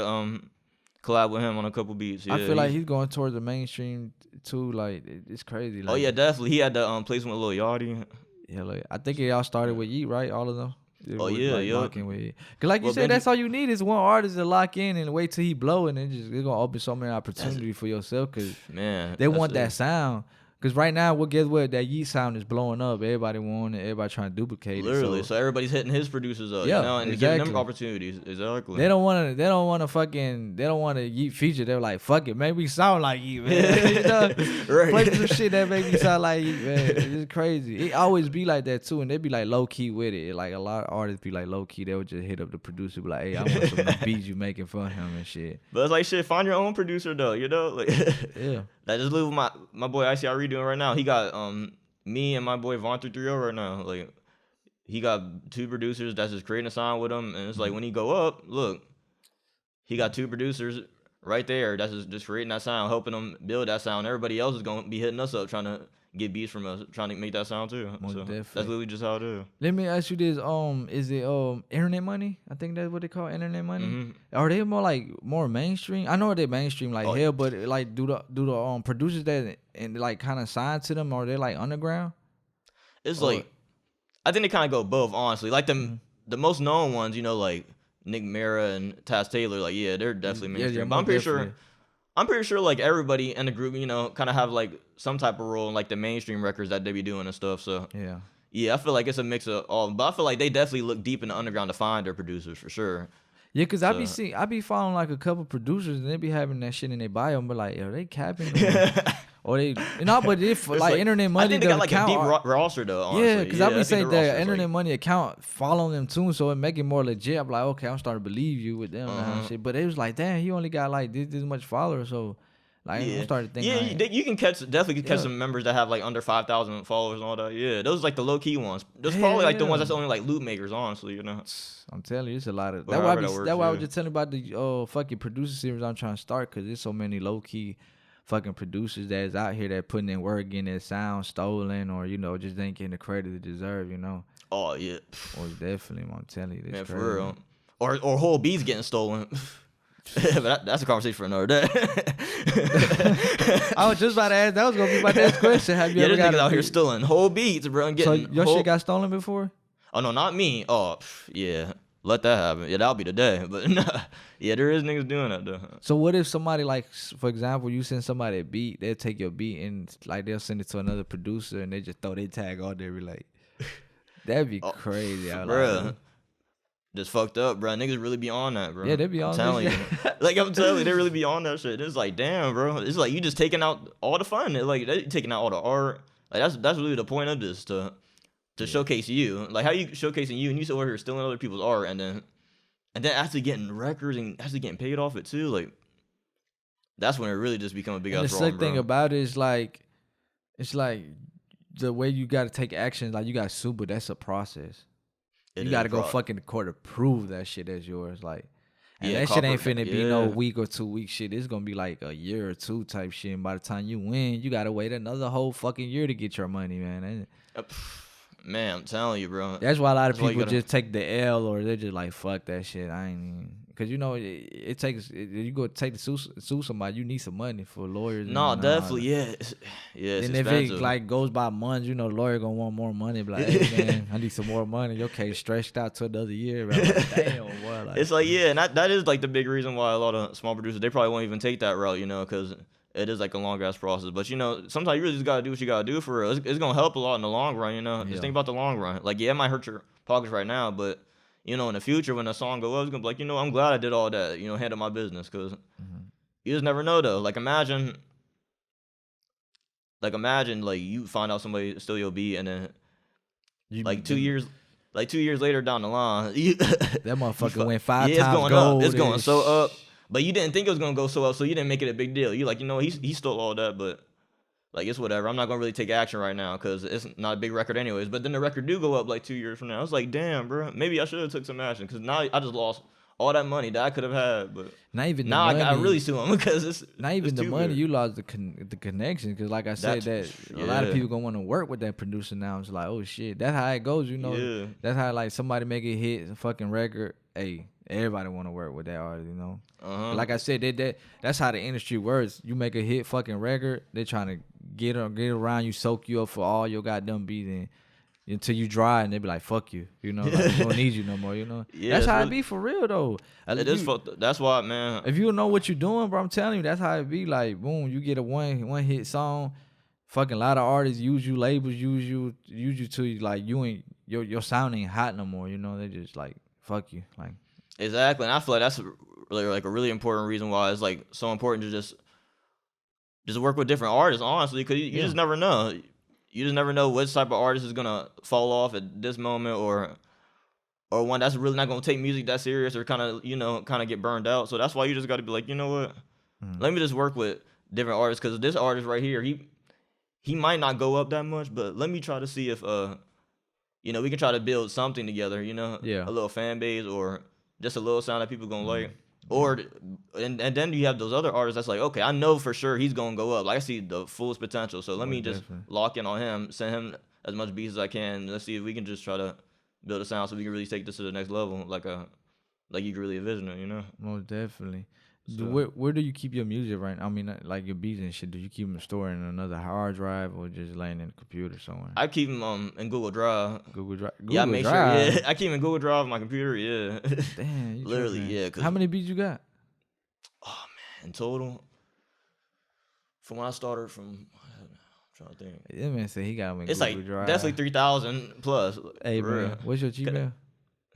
collab with him on a couple beats. Yeah, I feel like he's going towards the mainstream too. Like it's crazy. Like, oh yeah, definitely. He had the placement with Lil Yachty. yeah. Like I think it all started with Yeet, right? All of them. It Oh was, yeah, like, yup. locking with Yeet. Cause like you Well, said, Benji- that's all you need is one artist to lock in and wait till he blow, and then it's gonna open so many opportunities for yourself. Cause Man, they want that's that sound. Cause right now, guess what? That Yeet sound is blowing up. Everybody want it. Everybody trying to duplicate literally. it. So everybody's hitting his producers up, Yeah, you know, and giving them exactly. opportunities. Exactly. They don't want to. They don't want to fucking. They don't want to Yeet feature. They're like, fuck it, maybe we sound like Yeet, man. You know, Right. play some shit that make me sound like Yeet, man. It's crazy. It always be like that too, and they be like low key with it. Like a lot of artists be like low key. They would just hit up the producer, be like, hey, I want some new beats you making for him and shit. But it's like shit. Find your own producer though, you know. Like, Yeah. that just live with my boy ICRE doing right now. He got me and my boy Vaughn 330 right now. Like he got two producers that's just creating a sound with him, and it's like when he go up, look, he got two producers right there that's just creating that sound, helping him build that sound. Everybody else is gonna be hitting us up trying to get beats from us, trying to make that sound too. Most So definitely. that's literally just how it is. Let me ask you this: is it internet money? I think that's what they call internet money. Mhm. Are they more mainstream? I know they mainstream like hell, but like do the producers that and like kind of sign to them, or they like underground? It's like I think they kind of go both, honestly. Like the most known ones, you know, like Nick Mara and Taz Taylor, like yeah, they're definitely mainstream. But I'm pretty sure like everybody in the group, you know, kind of have like some type of role in like the mainstream records that they be doing and stuff. So yeah, I feel like it's a mix of all. But I feel like they definitely look deep in the underground to find their producers for sure. Yeah, cause I be following like a couple producers and they be having that shit in their bio, but like, yo, they capping. Or they, but if like internet money, I think they got like a deep roster though. Honestly. Yeah, because I be saying the internet like, money account following them too, so it make it more legit. I'm like, okay, I'm starting to believe you with them and shit. But it was like, damn, he only got like this much followers, so like I'm starting to think. Yeah, like, you can definitely catch some members that have like under 5,000 followers and all that. Yeah, those like the low key ones. Those probably like the ones that's only like loot makers, honestly. You know. I'm telling you, it's a lot of. That's why I was just telling about the fucking producer series I'm trying to start, because there's so many low key fucking producers that's out here that putting in work, getting their sound stolen, or just ain't getting the credit they deserve. Oh yeah. Most definitely, I'm telling you, Man, crazy. for real. Or whole beats getting stolen. But that's a conversation for another day. I was just about to ask. That was gonna be my next question. Have you ever got out here stealing whole beats, bro? And So getting your shit got stolen before? Oh no, not me. Oh yeah, let that happen. Yeah, that'll be the day. But nah, yeah, there is niggas doing that though. So what if somebody, like, for example, you send somebody a beat, they'll take your beat and like they'll send it to another producer and they just throw their tag on there, like that'd be crazy, bro. Just fucked up, bro. Niggas really be on that, bro. Yeah, they be on I'm telling you. Like, I'm telling you, they really be on that shit. It's like, damn, bro. It's like you just taking out all the fun. Like, they taking out all the art. Like, that's really the point of this, to showcase you. Like, how you showcasing you, and you over here stealing other people's art, and then actually getting records and actually getting paid off it too. Like, that's when it really just become a big ass problem, bro. The sick thing about it is like, it's like the way you got to take action. Like, you got to sue, but that's a process. You got to go fucking to court to prove that shit as yours. Like, and that shit ain't finna be no week or 2 week shit. It's gonna be like a year or two type shit. And by the time you win, you gotta wait another whole fucking year to get your money, man. Man, I'm telling you, bro. That's why a lot of people just take the L, or they're just like, fuck that shit. I ain't even. Because, it takes, you go take to sue somebody, you need some money for lawyers. No, definitely, yeah. Yeah, it's and expensive. If it, like, goes by months, the lawyer going to want more money. Be like, hey, man, I need some more money. Your case stretched out to another year. Like, damn, boy. Like, it's like, yeah, and that is, like, the big reason why a lot of small producers, they probably won't even take that route, because it is, like, a long-ass process. But, sometimes you really just got to do what you got to do for real. It's going to help a lot in the long run, Just think about the long run. Like, yeah, it might hurt your pockets right now, but in the future, when the song goes up, it's going to be like, I'm glad I did all that, handle my business, because you just never know, though. Like, imagine like imagine like you find out somebody stole your beat and then like 2 years. Like 2 years later down the line, that motherfucker went 5 it's times going gold. up. It's going so up. But you didn't think it was gonna go so up, so you didn't make it a big deal. You like, you know, he stole all that, but like it's whatever. I'm not gonna really take action right now because it's not a big record anyways. But then the record do go up like 2 years from now. I was like, damn, bro, maybe I should have took some action because now I just lost all that money that I could have had. But not even now the money, I really sue him because it's not even it's the money. big. You lost the connection because, like I said, a lot of people gonna want to work with that producer now. It's like, oh shit, that's how it goes. You know, that's how like somebody make a hit, a fucking record. Hey, everybody want to work with that artist. You know, like I said, that's how the industry works. You make a hit fucking record, they trying to get around you, soak you up for all your goddamn beats and until you dry, and they be like, fuck you, you know, like, we don't need you no more, you know. That's how it be for real though. That's why, man. If you know what you're doing, bro, I'm telling you, that's how it be. Like, boom, you get a one hit song, fucking lot of artists use you, labels use you to like you ain't your sound ain't hot no more, you know. They just like fuck you, like. Exactly, and I feel like that's really like a really important reason why it's like so important to just work with different artists, honestly, because you just never know. You just never know which type of artist is gonna fall off at this moment, or one that's really not gonna take music that serious, or kind of get burned out. So that's why you just got to be like, you know what? Let me just work with different artists because this artist right here, he might not go up that much, but let me try to see if we can try to build something together. You know, a little fan base or just a little sound that people gonna like. Or and then you have those other artists that's like, okay, I know for sure he's gonna go up. Like I see the fullest potential, so let me just lock in on him, send him as much beats as I can. Let's see if we can just try to build a sound so we can really take this to the next level, like you can really envision it, you know? Most definitely. So, where do you keep your music right now? I mean, like your beats and shit. Do you keep them stored in another hard drive or just laying in the computer somewhere? I keep them in Google Drive. Google Drive. Yeah, I make sure. Yeah, I keep them in Google Drive on my computer. Yeah. Damn. Literally, yeah. How many beats you got? Oh man, in total, from when I started, I'm trying to think. That man said he got them in it's Google like Drive. That's like 3,000 plus. Hey bro, what's your Gmail?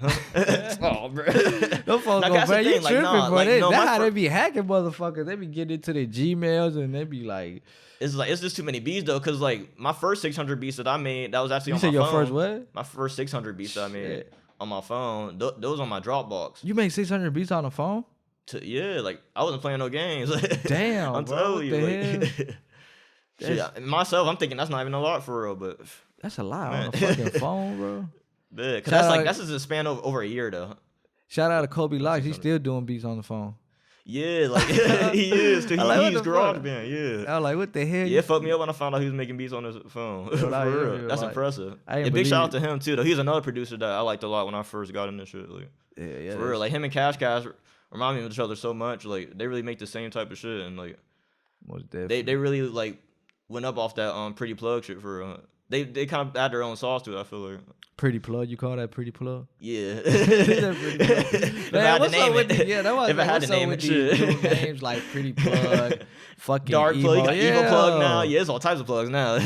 Oh, bro. Those folks go, bro, you tripping, bro. That's how they be hacking motherfuckers. They be getting into their Gmails and they be like... It's just too many beats, though, because, like, my first 600 beats that I made, that was actually on my phone. You said your first what? My first 600 beats that I made on my phone, those on my Dropbox. You make 600 beats on the phone? Yeah, like, I wasn't playing no games. Damn, I'm bro, telling you. Shit, myself, I'm thinking that's not even a lot for real, but... That's a lot on a fucking phone, bro. Yeah, because that's just a span of over a year, though. Shout out to Kobe Locks. He's still doing beats on the phone. Yeah, like he is. Too. He's garage band. Yeah. I was like, what the hell? Yeah, it fucked me up when I found out he was making beats on his phone. For real. That's impressive. And big shout out to him too, though. He's another producer that I liked a lot when I first got into shit. Like, yeah, for real. Like him and Cash remind me of each other so much. Like they really make the same type of shit, and like they really like went up off that Pretty Plug shit for real. They kind of add their own sauce to it, I feel like. Pretty Plug, you call that Pretty Plug? Yeah. If I had to name it. Yeah, that was if I had to name it, shit. Names like Pretty Plug, fucking Dark Evo. Plug, you got Evil Plug now. Yeah, it's all types of plugs now.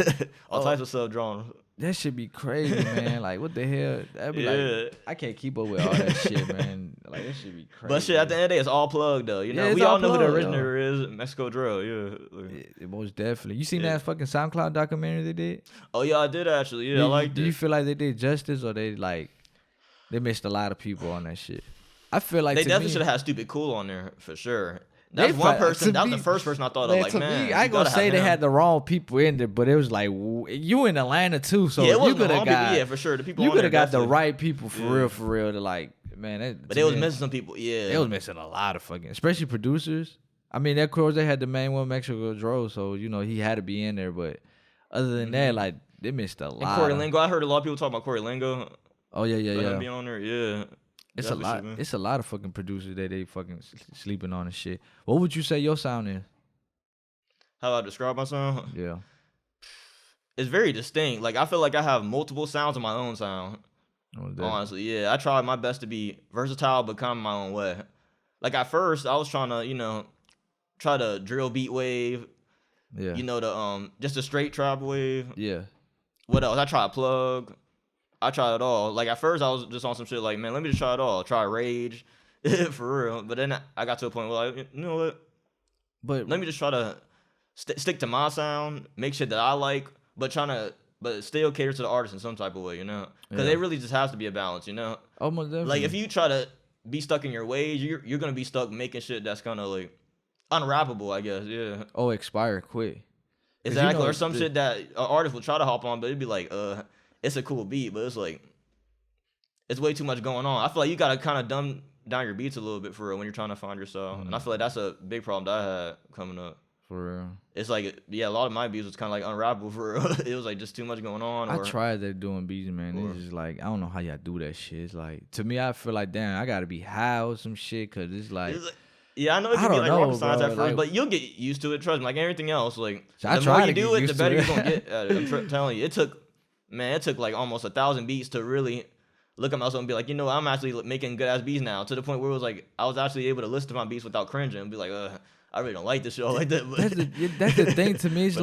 All types of stuff drawn. That should be crazy, man. Like, what the hell? That'd be like, I can't keep up with all that shit, man. Like, that should be crazy. But shit, at the end of the day, it's all plugged, though. You know, we all know who the originator is. Mexico Drill, yeah. Most definitely. You seen that fucking SoundCloud documentary they did? Oh, yeah, I did actually. Yeah, I liked it. Do you feel like they did justice or they missed a lot of people on that shit? I feel like they definitely should have had Stupid Cool on there for sure. That's one person. That was the first person I thought of. Like, man, I ain't gonna say they had the wrong people in there, but it was like you in Atlanta too, so yeah, you could have got for sure. The people you could have got the right people for real. To like, man, but they was missing some people. Yeah, they was missing a lot of fucking, especially producers. I mean, of course they had the main one, Mexico Drill, so you know he had to be in there. But other than that, like they missed a lot. And Corey Lingo, I heard a lot of people talk about Corey Lingo. Oh yeah. Him being on there, yeah. It's a lot. It's a lot of fucking producers that they fucking sleeping on and shit. What would you say your sound is? How I describe my sound? Yeah, it's very distinct. Like I feel like I have multiple sounds of my own sound. Honestly, yeah. I try my best to be versatile, but kind of my own way. Like at first, I was trying to, try to drill beat wave. Yeah. The just a straight trap wave. Yeah. What else? I tried plug. I tried it all. Like at first I was just on some shit like, man, let me just try it all. Try rage. For real. But then I got to a point where like, you know what? But let me just try to stick to my sound, make shit that I like, but still cater to the artist in some type of way, you know? Because it really just has to be a balance, you know? Almost definitely. Like if you try to be stuck in your ways, you're gonna be stuck making shit that's kind of like unwrappable, I guess. Yeah. Oh, expire quick. Exactly. You know, or some shit that an artist will try to hop on, but it'd be like, it's a cool beat, but it's like, it's way too much going on. I feel like you gotta kind of dumb down your beats a little bit for real when you're trying to find yourself, and I feel like that's a big problem that I had coming up. For real. It's like, yeah, a lot of my beats was kind of like unravelable for real. It was like just too much going on. I tried that doing beats, man. It's just like, I don't know how y'all do that shit. It's like, to me, I feel like, damn, I gotta be high or some shit, cause it's like yeah, I know it can be like rocket science at first, like, but you'll get used to it. Trust me, like everything else. Like the more you do it, the better you're gonna get at it. I'm telling you, it took like almost 1,000 beats to really look at myself and be like, you know, I'm actually making good ass beats now. To the point where it was like I was actually able to listen to my beats without cringing and be like, I really don't like this show like that. But that's the thing to me. It's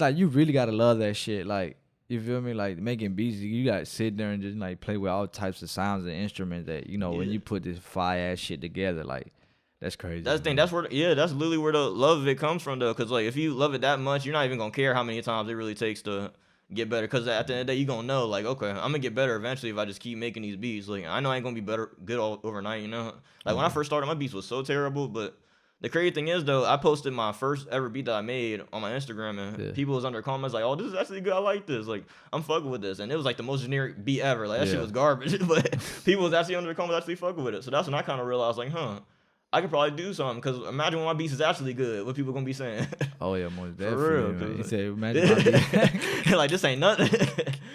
like you really gotta love that shit. Like, you feel me? Like making beats, you gotta sit there and just like play with all types of sounds and instruments that, you know, when you put this fire ass shit together, like. That's crazy. That's the thing. That's literally where the love of it comes from, though. Because like, if you love it that much, you're not even gonna care how many times it really takes to get better. Because at the end of the day, you gonna know, like, okay, I'm gonna get better eventually if I just keep making these beats. Like, I know I ain't gonna be good all overnight, you know. Like when I first started, my beats was so terrible. But the crazy thing is, though, I posted my first ever beat that I made on my Instagram, and people was under comments like, "Oh, this is actually good. I like this. Like, I'm fucking with this." And it was like the most generic beat ever. Like that shit was garbage, but people was actually under the comments actually fucking with it. So that's when I kind of realized, like, I could probably do something, because imagine when my beats is actually good, what people gonna be saying. Oh yeah, most definitely. For real, you said imagine my beats. Like this ain't nothing.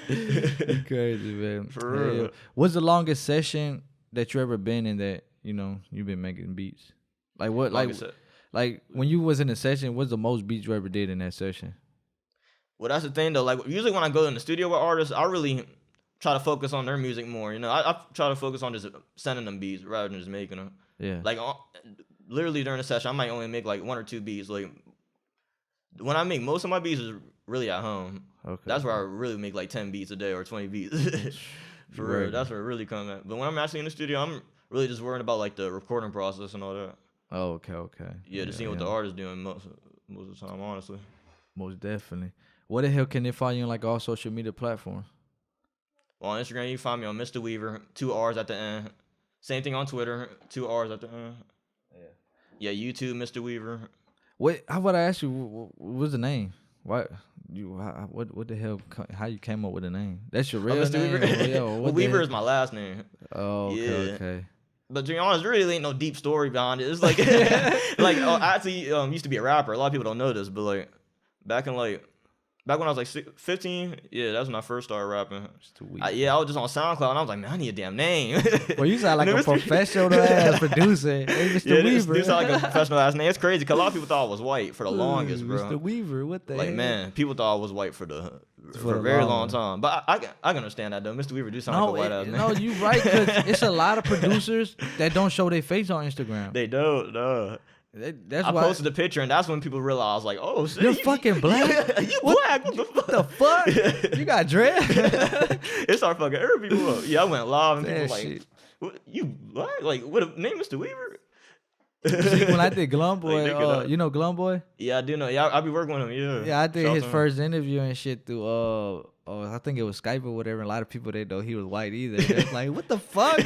You crazy, man. For real. Yeah. What's the longest session that you ever been in that, you know, you've been making beats? Like what, like when you was in a session, what's the most beats you ever did in that session? Well, that's the thing though. Like usually when I go in the studio with artists, I really try to focus on their music more. You know, I try to focus on just sending them beats rather than just making them. Yeah. Like literally during the session, I might only make like 1 or 2 beats. Like when I make most of my beats is really at home. Okay. That's where I really make like 10 beats a day or 20 beats. For real, that's where it really comes at. But when I'm actually in the studio, I'm really just worrying about like the recording process and all that. Oh, okay. Yeah, just seeing what the artist doing most of the time, honestly. Most definitely. What the hell can they find you on like all social media platforms? Well, on Instagram, you can find me on Mr. Weaver, 2 R's at the end. Same thing on Twitter, 2 R's at the end. Yeah, YouTube, Mr. Weaver. Wait, how about I ask you, what's the name? What the hell? How you came up with the name? That's your real Mr. name? Weaver. Well, Weaver is my last name. Oh, okay, okay. But to be honest, there really ain't no deep story behind it. It's like, I actually used to be a rapper. A lot of people don't know this, but like back when I was like 15, yeah, that's when I first started rapping. I was just on SoundCloud, and I was like, man, I need a damn name. Well, you sound like a professional ass producer. Hey, Mr. Weaver. This sound like a professional ass name. It's crazy, because a lot of people thought I was white for the longest, bro. Mr. Weaver, what the hell? Like, man, people thought I was white for a very long time. But I can understand that, though. Mr. Weaver do sound like a white ass name. No, you right, because it's a lot of producers that don't show their face on Instagram. They don't, no. I posted a picture, and that's when people realized, like, oh shit, you're fucking black. You black? What the fuck? You got dread? It started fucking every people up. Yeah, I went live, and people like, what, you black? Like, what name, Mr. Weaver? See, when I did Glum Boy, you know Glum Boy? Yeah, I do know. Yeah, I be working with him. Yeah. Yeah, I did his first interview and shit through I think it was Skype or whatever. And a lot of people didn't know he was white either. They're like, what the fuck?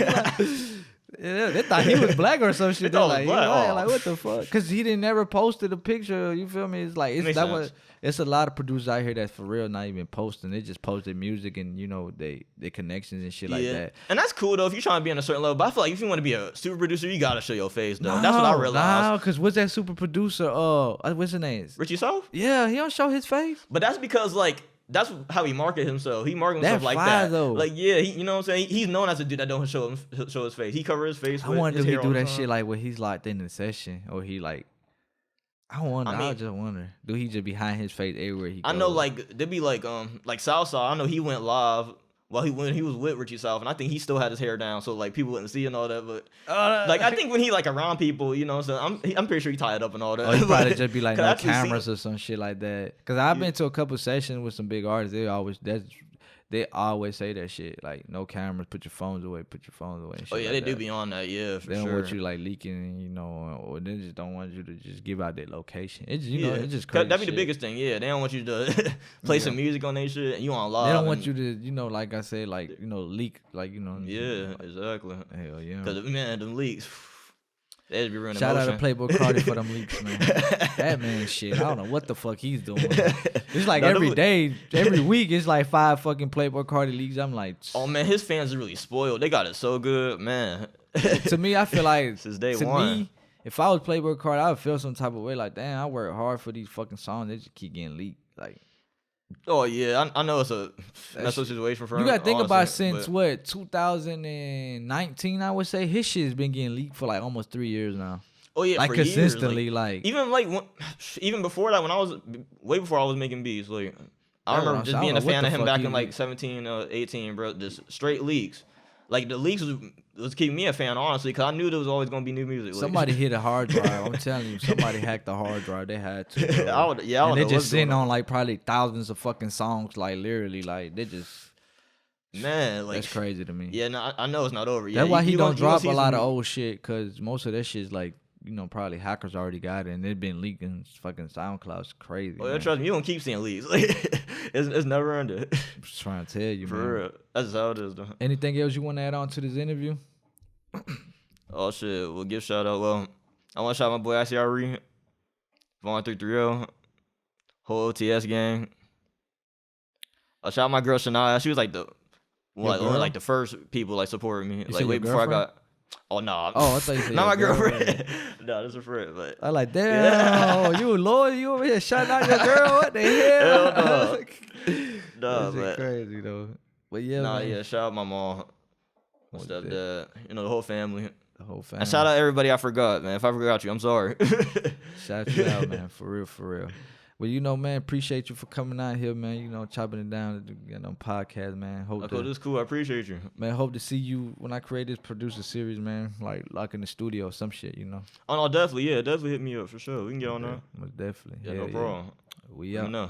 Yeah, they thought he was black or some shit. They're like, like, what the fuck? Because he didn't never posted a picture. You feel me? It's like it's a lot of producers out here that for real not even posting. They just post their music and, you know, they connections and shit like that. And that's cool though if you're trying to be on a certain level. But I feel like if you want to be a super producer, you gotta show your face though. That's what I realized. No, because what's that super producer? What's his name? Richie South? Yeah, he don't show his face. But that's because like, that's how he market himself. He market himself like that. Though. Like, yeah, you know what I'm saying? He's known as a dude that don't show his face. He covers his face. I wonder if he do that shit like when he's locked in the session, or he like. I wonder. I just wonder. Do he just behind his face everywhere he goes? I know, like there be like Southside. I know he went live. Well, when he was with Richie South, and I think he still had his hair down, so like people wouldn't see and all that. But like I think when he like around people, you know, so I'm pretty sure he tied up and all that. Oh, he probably just be like no cameras or some shit like that. Cause I've been to a couple sessions with some big artists. they always say that shit. Like, no cameras, put your phones away, put your phones away. And shit Oh yeah, like they that. do be on that. Yeah, for They don't sure. want you like leaking, you know, or they just don't want you to just give out their location. It's you know, it's just crazy. That'd be the shit. biggest thing. Yeah, they don't want you to play some music on their shit and you on live. They don't want you to, you know, like I said, like, you know, leak, like, you know. Yeah, like, exactly. Hell yeah. Because man, them leaks. They just be ruining Shout out emotion. to Playboy Cardi for them leaks, man. That man shit. I don't know what the fuck he's doing. It's like every day, every week, it's like 5 fucking Playboy Cardi leaks. I'm like, oh man, his fans are really spoiled. They got it so good, man. to me, I feel like Since day to one. me, if I was Playboy Cardi, I would feel some type of way. Like, damn, I work hard for these fucking songs. They just keep getting leaked. Like, oh yeah, I know it's a messed up situation for him. you gotta think about since but, what 2019, I would say his shit has been getting leaked for like almost 3 years now. oh yeah, Like for consistently, years. like Even before that, when I was way before I was making beats, like I Yeah, remember so just I being don't a know fan what of the him fuck back he- in like 17, 18, bro. Just straight leaks. Like the leaks was keeping me a fan, honestly, because I knew there was always gonna be new music. Like, somebody hit a hard drive. I'm telling you, somebody hacked the hard drive. They had to. Bro. I would and they know just what's sitting going on like probably thousands of fucking songs, like literally, like they just. Man, like That's crazy to me. Yeah, no, I know it's not over. Yeah, That's why he don't drop a see lot some- of old shit, cause most of that shit's like, you know, probably hackers already got it and they've been leaking fucking SoundCloud. It's crazy. Oh yeah, man. trust me, you don't keep seeing leaks. Like it's never ended. I'm just trying to tell you, man. For real, that's just how it is, though. Anything else you want to add on to this interview? Oh shit, we'll give shout out. Well, I want to shout out my boy ICRE, Vaughn 330, whole OTS gang. I shout out my girl Shania. She was like one of girl? like the first people like supporting me. You Like said way your before I girlfriend? got. Oh no. Oh, I thought you said not my your girlfriend. No, that's a friend. But I like, damn, you loyal, you over here shouting out your girl. What the hell? Hell That no. shit but crazy though. But yeah, nah, man. yeah. Shout out my mom, my What stepdad, you know the whole family. The whole family. And shout out everybody I forgot, man. If I forgot you, I'm sorry. Shout you out, man. For real, for real. Well, you know, man, appreciate you for coming out here, man. You know, chopping it down, you know, podcast, man. Hope Okay, this is cool. I appreciate you. man, hope to see you when I create this producer series, man. Like in the studio or some shit, you know. Oh no, definitely, yeah, definitely hit me up for sure. We can get on that. Most definitely. Yeah, Hell no problem. We Let out. me know.